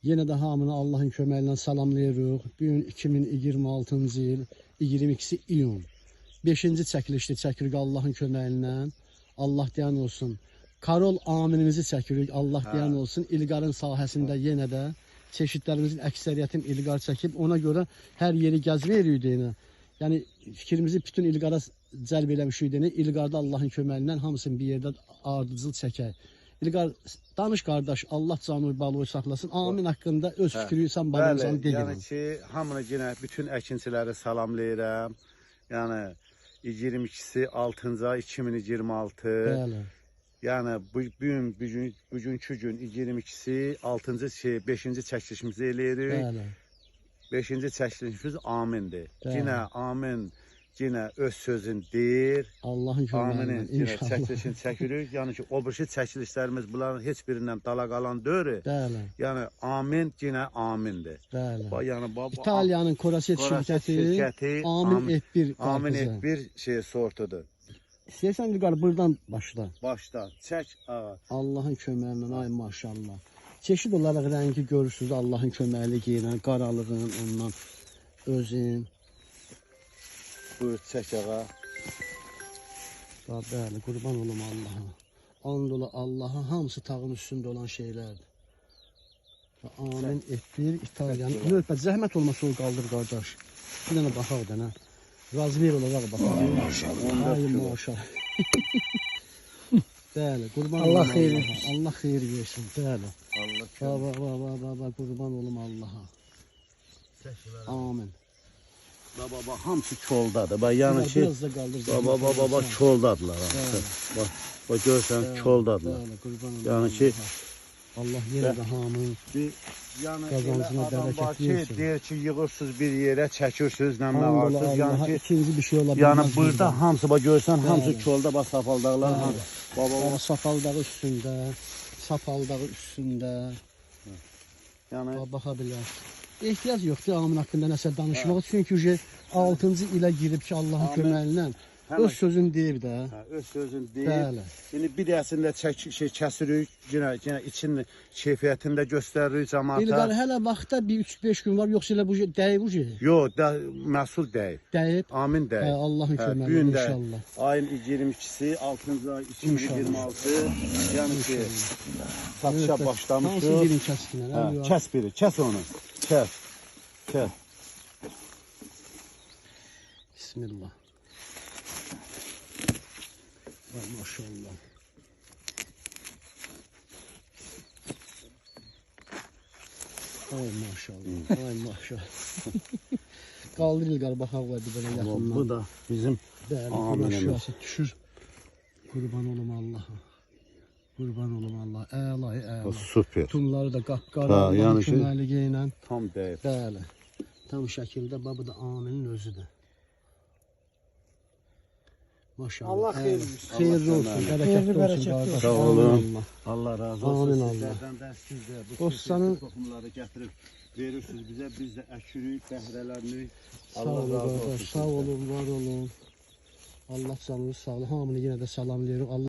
Yenə də hamını Allahın köməyi ilə salamlayırıq. Bu gün 2026-cı il 22-si iyun. 5-ci çəkilişdə çəkirik Allahın köməyi ilə. Allah deyən olsun. Karol aminimizi çəkirik. Allah deyən olsun. İlqarın sahəsində yenə də çeşidlərimizin əksəriyyətini İlqar çəkib. Ona görə hər yeri gəzməyirik deyinə. Yəni fikrimizi bütün İlqara cəlb eləmişik deyinə. İlqarda Allahın köməyi ilə hamısını bir yerdə ardıcıl çəkək. İlqar, danış qardaş, Allah canı balığı saxlasın. Amin haqqında öz fikrisən balıqsan dedim. Yəni ki, hamını yenə bütün əkinçiləri salamlayıram. Yəni 22-si 6-cı ay 2026. Bəli. Yəni bugünkü gün 22-si 6-cı 5-ci çəkilişimizi eləyirik. Bəli. 5-ci çəkilişimiz amindir. Yenə amin, yenə öz sözün deyir. Allahın köməyi ilə inşallah. Çəkilişini çəkirik. Yəni ki, o birisi çəkilişlərimiz bunların heç birindən dala qalan deyil. Bəli. Yəni amin, yenə amindir. Bəli. Yəni İtaliyanın Koraset şirkəti Amin F1 Amin F1 sortudur. İstəyirsən İlqar buradan başla. Başla, çək ağa. Allahın köməyi ilə ay maşallah. Çeşid olaraq rəngi görürsünüz Allahın köməyi ilə, qaralığın ondan özün. Buyur, çək ağa. Bəli, qurban olum Allaha. And ola Allaha, hamısı tağın üstündə olan şeylərdir. Amin F1 İtaliyanın. Növbət, zəhmət olmasa o qaldır qardaş. Bir dənə baxaq da nə. Razver olacaq baxaq. Maşallah. Ay maşallah. Bəli, qurban olum Allah xeyir Allaha. Allah xeyir versin. Bəli. Allah Qurban olum Allaha. Amin. Baba, hamısı koldadır. Bax, yəni ki, Biraz da qaldır. baba, koldadırlar. Bax, görsən, koldadırlar. Bəli, qurban olum. Yəni ki, Allah yenə də hamının qazancına bərəkət versin. Deyir ki, yığırsınız bir yerə, çəkirsiniz, nə Allaha, yəni ki, ikinci bir şey ola bilməz. yəni burada hamısı, bax, görsən, hamısı kolda, bax, safaldaqlar. Baba, safaldağı üstündə, safaldağı üstündə. Yəni, Baxa bilər. Ehtiyac yoxdur amin haqqında nəsə danışmaq. Çünki 6-cı ilə girib ki, Allahın köməyi ilə öz sözünü deyib də. öz sözün deyib. Bəli. İndi bir dəsində kəsirik, yenə için keyfiyyətini də göstəririk cəmaata. İlqar, hələ vaxtda bir 3-5 gün var, yoxsa elə bu dəyib bu şey? Yox, məhsul dəyib. Dəyib. Amin dəyib. Allahın köməyi ilə inşallah. Ayın 22-si, 6-cı ay 2026. Yəni ki, satışa başlamışıq. Hansı birin kəskinə? Kəs biri, kəs onu. Kəs. Bismillah. Maşallah. Ay maşallah. Ay maşallah. Qaldır İlqar, baxaq var bir dənə yaxından. Bu da bizim Bəli, düşür. Qurban olum Allaha. Qurban olum Allah. Əla. Super. Tumları da qapqara, yəni köməkliyi ilə. Tam dəyib. Bəli. Tam şəkildə bu da aminin özüdür. Maşallah. Allah xeyir versin. Xeyirli olsun, bərəkətli olsun qardaş. Sağ olun. Allah razı olsun. Amin Allah. Sizlərdən də siz də bu Bostanın toxumları gətirib verirsiniz bizə. Biz də əkirik, bəhrələrini. sağ olun qardaş, sağ olun, var olun. Allah canınızı sağ olun. Hamını yenə də salamlayırıq.